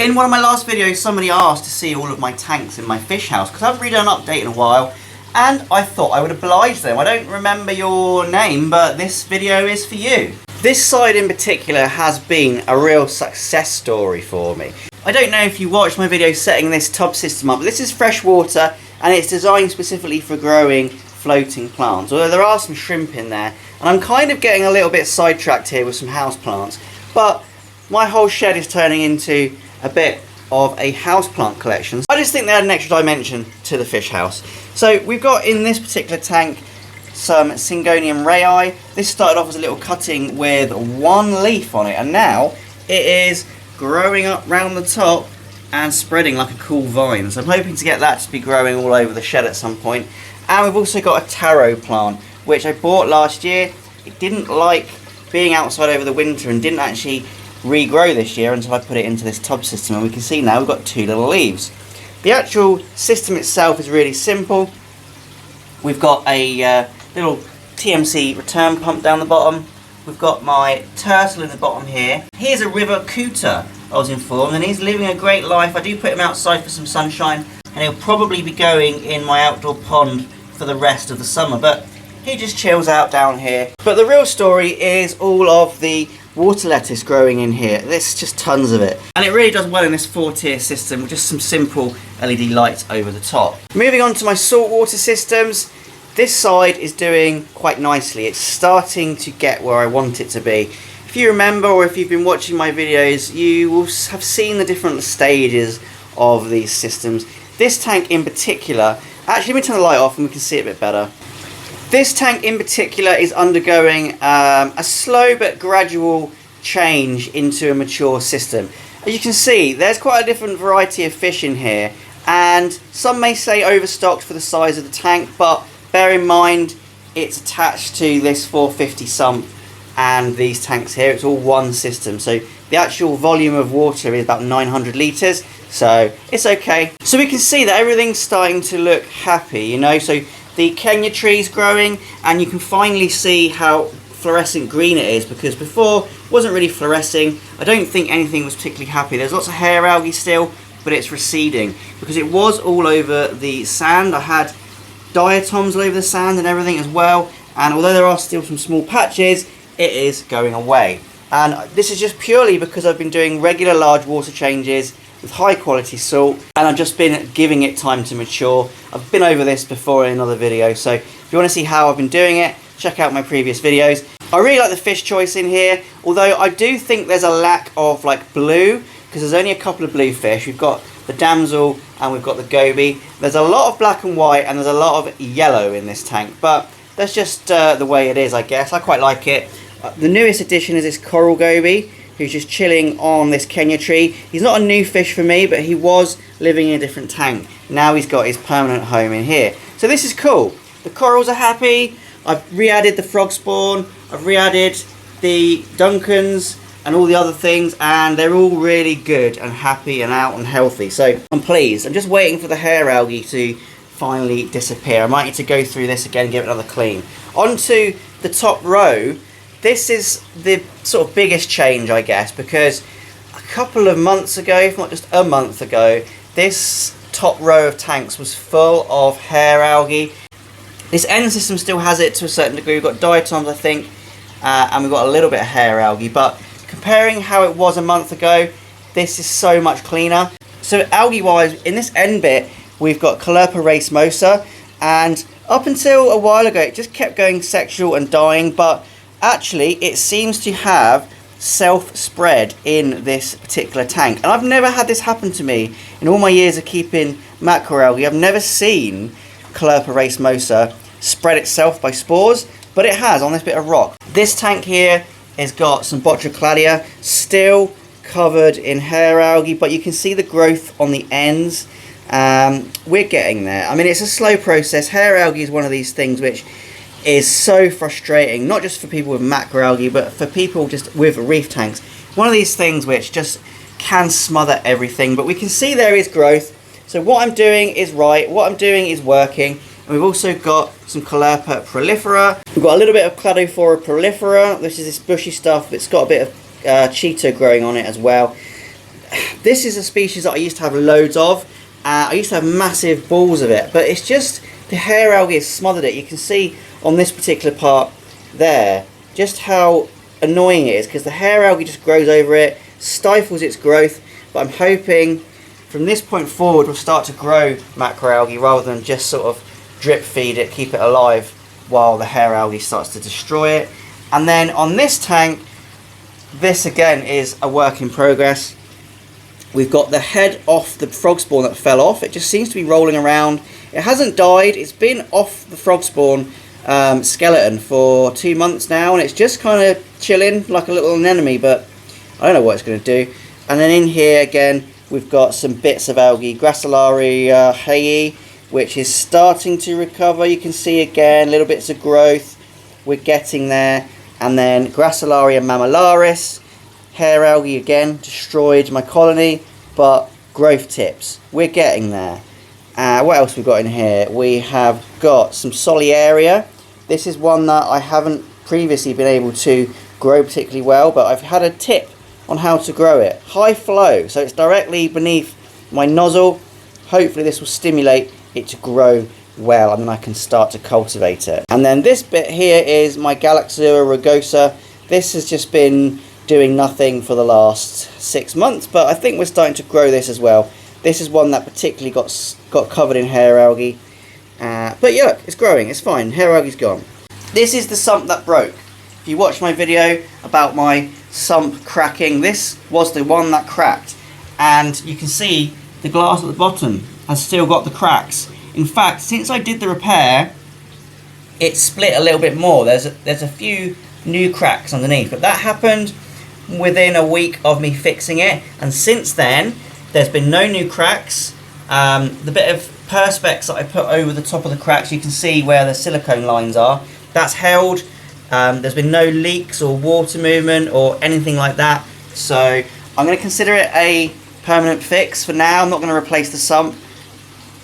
In one of my last videos, somebody asked to see all of my tanks in my fish house because I haven't really done an update in a while, and I thought I would oblige them. I don't remember your name, but this video is for you. This side in particular has been a real success story for me. I don't know if you watched my video setting this tub system up, but this is freshwater and it's designed specifically for growing floating plants, although there are some shrimp in there, and I'm kind of getting a little bit sidetracked here with some house plants, but my whole shed is turning into a bit of a houseplant collection. I just think they add an extra dimension to the fish house. So we've got in this particular tank some Syngonium rayi. This started off as a little cutting with one leaf on it, and now it is growing up round the top and spreading like a cool vine. So I'm hoping to get that to be growing all over the shed at some point. And we've also got a taro plant, which I bought last year. It didn't like being outside over the winter and didn't actually regrow this year until I put it into this tub system, and we can see now we've got two little leaves. The actual system itself is really simple. We've got a little TMC return pump down the bottom. We've got my turtle in the bottom here. Here's a river cooter, I was informed, and he's living a great life. I do put him outside for some sunshine, and he'll probably be going in my outdoor pond for the rest of the summer, but he just chills out down here. But the real story is all of the water lettuce growing in here. There's just tons of it, and it really does well in this 4-tier system with just some simple LED lights over the top. Moving on to my saltwater systems, this side is doing quite nicely. It's starting to get where I want it to be. If you remember, or if you've been watching my videos, you will have seen the different stages of these systems. This tank in particular, actually let me turn the light off and we can see it a bit better. This tank in particular is undergoing a slow but gradual change into a mature system. As you can see, there's quite a different variety of fish in here, and some may say overstocked for the size of the tank, but bear in mind it's attached to this 450 sump and these tanks here. It's all one system, so the actual volume of water is about 900 litres, so it's okay. So we can see that everything's starting to look happy, you know. So the Kenya tree's growing, and you can finally see how fluorescent green it is, because before it wasn't really fluorescing. I don't think anything was particularly happy. There's lots of hair algae still, but it's receding because it was all over the sand. I had diatoms all over the sand and everything as well, and although there are still some small patches, it is going away. And this is just purely because I've been doing regular large water changes with high quality salt, and I've just been giving it time to mature. I've been over this before in another video, so if you want to see how I've been doing it, check out my previous videos. I really like the fish choice in here, although I do think there's a lack of like blue, because there's only a couple of blue fish. We've got the damsel and we've got the goby. There's a lot of black and white and there's a lot of yellow in this tank, but that's just the way it is, I guess. I quite like it. The newest addition is this coral goby, who's just chilling on this Kenya tree. He's not a new fish for me, but he was living in a different tank. Now he's got his permanent home in here. So this is cool. The corals are happy. I've re-added the frog spawn. I've re-added the Duncans and all the other things, and they're all really good and happy and out and healthy. So I'm pleased. I'm just waiting for the hair algae to finally disappear. I might need to go through this again and give it another clean. Onto the top row. This is the sort of biggest change, I guess, because a couple of months ago, if not just a month ago, this top row of tanks was full of hair algae. This end system still has it to a certain degree. We've got diatoms, I think, and we've got a little bit of hair algae, but comparing how it was a month ago, this is so much cleaner. So algae-wise, in this end bit, we've got Caulerpa racemosa, and up until a while ago, it just kept going sexual and dying, but actually, it seems to have self-spread in this particular tank. And I've never had this happen to me in all my years of keeping macroalgae. I've never seen Caulerpa racemosa spread itself by spores, but it has on this bit of rock. This tank here has got some Botrocladia, still covered in hair algae, but you can see the growth on the ends. We're getting there. I mean, it's a slow process. Hair algae is one of these things which is so frustrating, not just for people with macroalgae, but for people just with reef tanks. One of these things which just can smother everything, but we can see there is growth. So what I'm doing is right, what I'm doing is working. And we've also got some Caulerpa prolifera. We've got a little bit of Cladophora prolifera, which is this bushy stuff, but it's got a bit of Cheetah growing on it as well. this is a species that I used to have loads of. I used to have massive balls of it, but it's just the hair algae has smothered it. You can see on this particular part there just how annoying it is, because the hair algae just grows over it, stifles its growth. But I'm hoping from this point forward we'll start to grow macroalgae rather than just sort of drip feed it, keep it alive while the hair algae starts to destroy it. And then on this tank, this again is a work in progress. We've got the head off the frog spawn that fell off. It just seems to be rolling around. It hasn't died. It's been off the frog spawn skeleton for 2 months now, and it's just kind of chilling like a little anemone, but I don't know what it's going to do. And then in here again, we've got some bits of algae, Gracillariaceae, which is starting to recover. You can see again little bits of growth. We're getting there. And then Gracilaria mammillaris, hair algae again, destroyed my colony, but growth tips. We're getting there. What else we've got in here? We have got some Soliaria. This is one that I haven't previously been able to grow particularly well, but I've had a tip on how to grow it. High flow, so it's directly beneath my nozzle. Hopefully this will stimulate it to grow well, and then I can start to cultivate it. And then this bit here is my Galaxura rugosa. This has just been doing nothing for the last 6 months, but I think we're starting to grow this as well. This is one that particularly got covered in hair algae. But yeah, it's growing, it's fine, hair algae's gone. This is the sump that broke. If you watched my video about my sump cracking, this was the one that cracked. And you can see the glass at the bottom has still got the cracks. In fact, since I did the repair, it split a little bit more. There's a few new cracks underneath, but that happened within a week of me fixing it, and since then there's been no new cracks. The bit of perspex that I put over the top of the cracks, you can see where the silicone lines are, that's held. There's been no leaks or water movement or anything like that, so I'm going to consider it a permanent fix for now. I'm not going to replace the sump.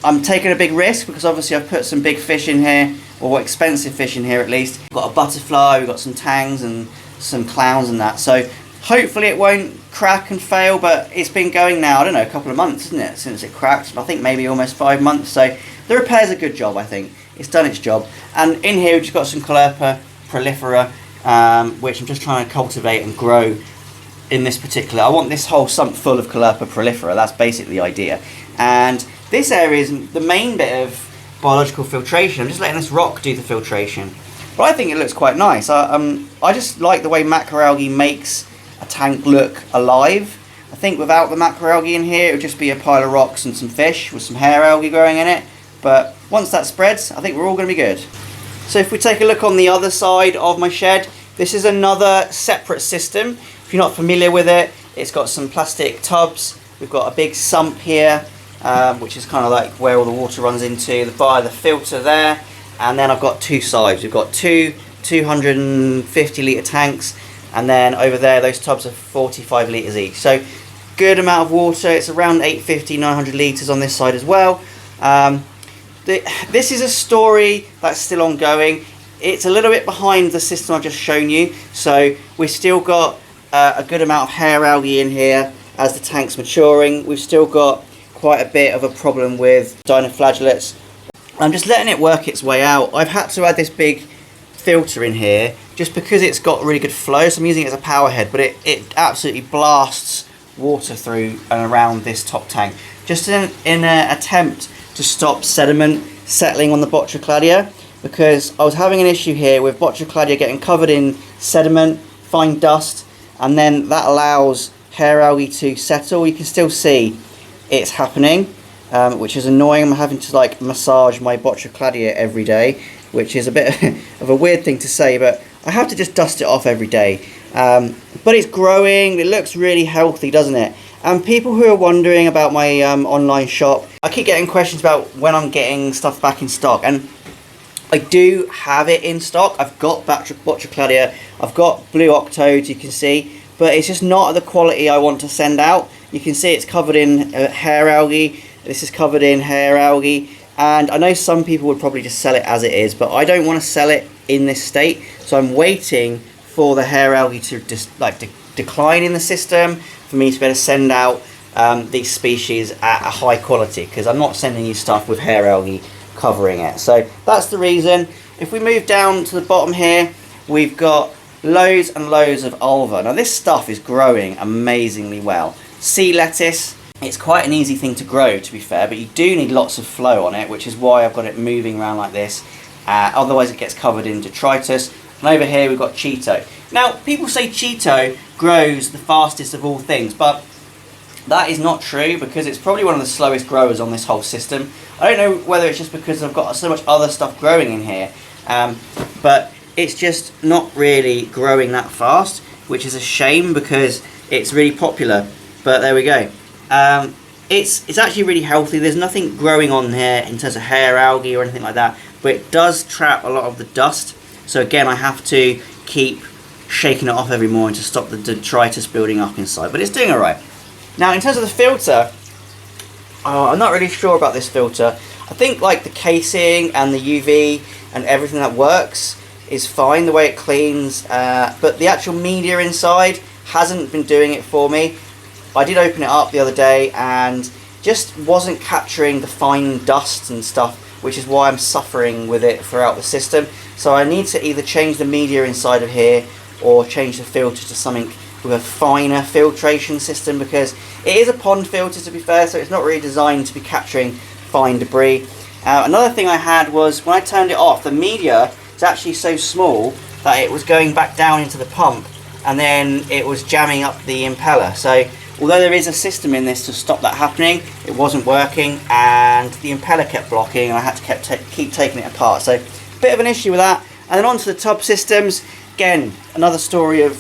I'm taking a big risk because obviously I've put some big fish in here, or expensive fish in here at least. We've got a butterfly, we've got some tangs and some clowns and that, so hopefully it won't crack and fail. But it's been going now, I don't know, a couple of months, isn't it, since it cracked? I think maybe almost 5 months, so the repair's a good job. I think it's done its job. And in here we've just got some Caulerpa prolifera, which I'm just trying to cultivate and grow in this particular. I want this whole sump full of Caulerpa prolifera, that's basically the idea. And this area is the main bit of biological filtration. I'm just letting this rock do the filtration. But I think it looks quite nice. I just like the way macroalgae makes a tank look alive. I think without the macroalgae in here, it would just be a pile of rocks and some fish with some hair algae growing in it. But once that spreads, I think we're all going to be good. So if we take a look on the other side of my shed, this is another separate system. If you're not familiar with it, it's got some plastic tubs. We've got a big sump here, which is kind of like where all the water runs into, via the filter there. And then I've got two sides. We've got two 250 litre tanks, and then over there those tubs are 45 litres each. So good amount of water. It's around 850, 900 litres on this side as well. This is a story that's still ongoing. It's a little bit behind the system I've just shown you. So we've still got a good amount of hair algae in here as the tank's maturing. We've still got quite a bit of a problem with dinoflagellates. I'm just letting it work its way out. I've had to add this big filter in here just because it's got really good flow, so I'm using it as a power head, but it absolutely blasts water through and around this top tank, just in an attempt to stop sediment settling on the Botrocladia, because I was having an issue here with Botrocladia getting covered in sediment, fine dust, and then that allows hair algae to settle. You can still see it's happening, which is annoying. I'm having to like massage my Botrocladia every day, which is a bit of a weird thing to say, but I have to just dust it off every day. But it's growing, it looks really healthy, doesn't it? And people who are wondering about my online shop, I keep getting questions about when I'm getting stuff back in stock, and I do have it in stock. I've got Botrocladia, I've got blue octodes, you can see, but it's just not at the quality I want to send out. You can see it's covered in hair algae, this is covered in hair algae, and I know some people would probably just sell it as it is, but I don't want to sell it in this state, so I'm waiting for the hair algae to decline in the system for me to be able to send out these species at a high quality, because I'm not sending you stuff with hair algae covering it. So that's the reason. If we move down to the bottom here, we've got loads and loads of ulva. Now this stuff is growing amazingly well. Sea lettuce, it's quite an easy thing to grow, to be fair, but you do need lots of flow on it, which is why I've got it moving around like this. Otherwise it gets covered in detritus. And over here we've got Cheeto. Now people say Cheeto grows the fastest of all things, but that is not true, because it's probably one of the slowest growers on this whole system. I don't know whether it's just because I've got so much other stuff growing in here, but it's just not really growing that fast, which is a shame because it's really popular. But there we go. It's actually really healthy. There's nothing growing on here in terms of hair algae or anything like that, but it does trap a lot of the dust. So again, I have to keep shaking it off every morning to stop the detritus building up inside, but it's doing all right. Now in terms of the filter, I'm not really sure about this filter. I think like the casing and the UV and everything that works is fine, the way it cleans, but the actual media inside hasn't been doing it for me. I did open it up the other day and just wasn't capturing the fine dust and stuff, which is why I'm suffering with it throughout the system. So I need to either change the media inside of here or change the filter to something with a finer filtration system, because it is a pond filter, to be fair, so it's not really designed to be capturing fine debris. Another thing I had was when I turned it off, the media is actually so small that it was going back down into the pump and then it was jamming up the impeller. So although there is a system in this to stop that happening, it wasn't working and the impeller kept blocking and I had to keep taking it apart. So a bit of an issue with that. And then onto the tub systems, again, another story of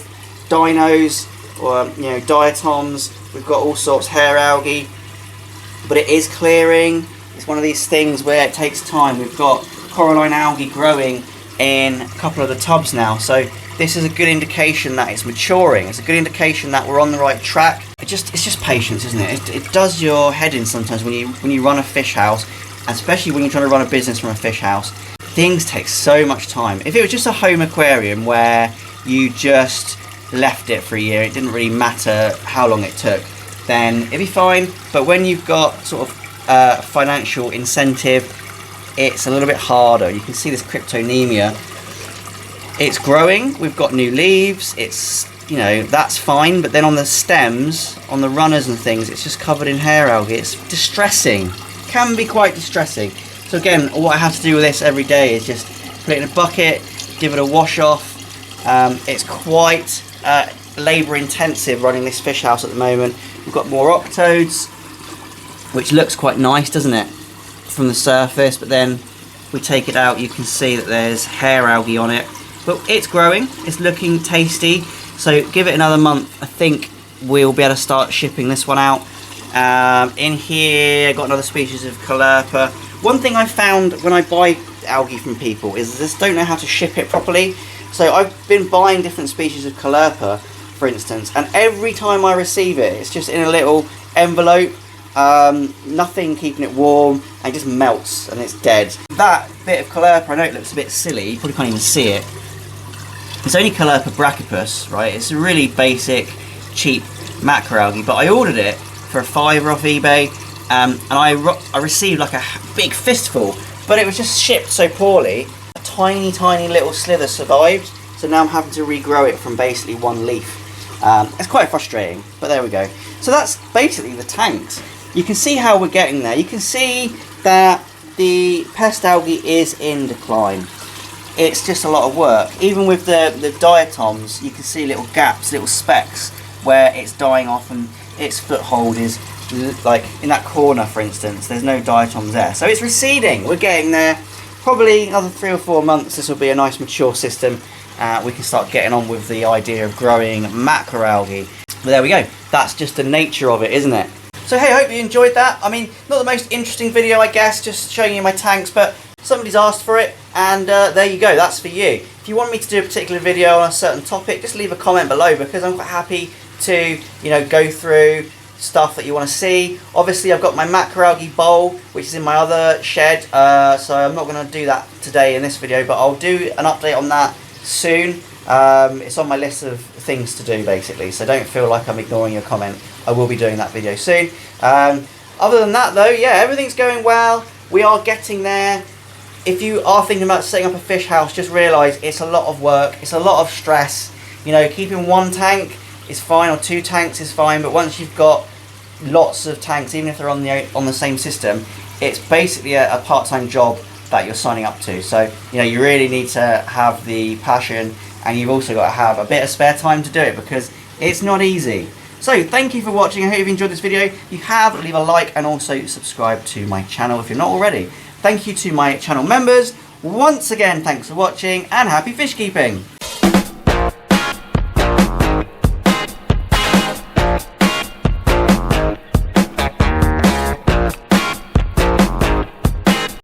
dinos or diatoms. We've got all sorts, hair algae, but it is clearing. It's one of these things where it takes time. We've got coralline algae growing in a couple of the tubs now, so this is a good indication that it's maturing. It's a good indication that we're on the right track. It's just patience, isn't it? It does your head in sometimes when you run a fish house, especially when you're trying to run a business from a fish house. Things take so much time. If it was just a home aquarium where you just left it for a year, it didn't really matter how long it took, then it'd be fine. But when you've got sort of financial incentive, it's a little bit harder. You can see this cryptonemia. It's growing, we've got new leaves, it's, that's fine, but then on the stems, on the runners and things, it's just covered in hair algae. It's distressing, can be quite distressing. So again, what I have to do with this every day is just put it in a bucket, give it a wash off. It's quite labour intensive running this fish house at the moment. We've got more octodes, which looks quite nice, doesn't it, from the surface, but then we take it out, you can see that there's hair algae on it. But it's growing, it's looking tasty, so give it another month. I think we'll be able to start shipping this one out. In here, I got another species of Caulerpa. One thing I found when I buy algae from people is I just don't know how to ship it properly. So I've been buying different species of Caulerpa, for instance, and every time I receive it, it's just in a little envelope, nothing keeping it warm, and it just melts and it's dead. That bit of Caulerpa, I know it looks a bit silly, you probably can't even see it. It's only Caulerpa brachypus, right? It's a really basic, cheap macroalgae, but I ordered it for a £5 off eBay, and I received like a big fistful, but it was just shipped so poorly. A tiny little slither survived, so now I'm having to regrow it from basically one leaf. It's quite frustrating, but there we go. So that's basically the tanks. You can see how we're getting there. You can see that the pest algae is in decline. It's just a lot of work. Even with the diatoms, you can see little gaps, little specks where it's dying off, and its foothold is like in that corner, for instance. There's no diatoms there, so it's receding. We're getting there. Probably another 3 or 4 months. This will be a nice mature system. We can start getting on with the idea of growing macroalgae. But there we go. That's just the nature of it, isn't it? So hey, I hope you enjoyed that. I mean, not the most interesting video, I guess, just showing you my tanks, but somebody's asked for it, and there you go, that's for you. If you want me to do a particular video on a certain topic, just leave a comment below, because I'm quite happy to, go through stuff that you want to see. Obviously, I've got my macroalgae bowl, which is in my other shed, so I'm not going to do that today in this video, but I'll do an update on that soon. It's on my list of things to do, basically, so don't feel like I'm ignoring your comment. I will be doing that video soon. Other than that though, yeah, everything's going well. We are getting there. If you are thinking about setting up a fish house, just realise it's a lot of work, it's a lot of stress. You know, keeping one tank is fine, or 2 tanks is fine, but once you've got lots of tanks, even if they're on the same system, it's basically a part-time job that you're signing up to. So, you know, you really need to have the passion, and you've also got to have a bit of spare time to do it, because it's not easy. So thank you for watching. I hope you've enjoyed this video. If you have, leave a like and also subscribe to my channel if you're not already. Thank you to my channel members. Once again, thanks for watching and happy fish keeping.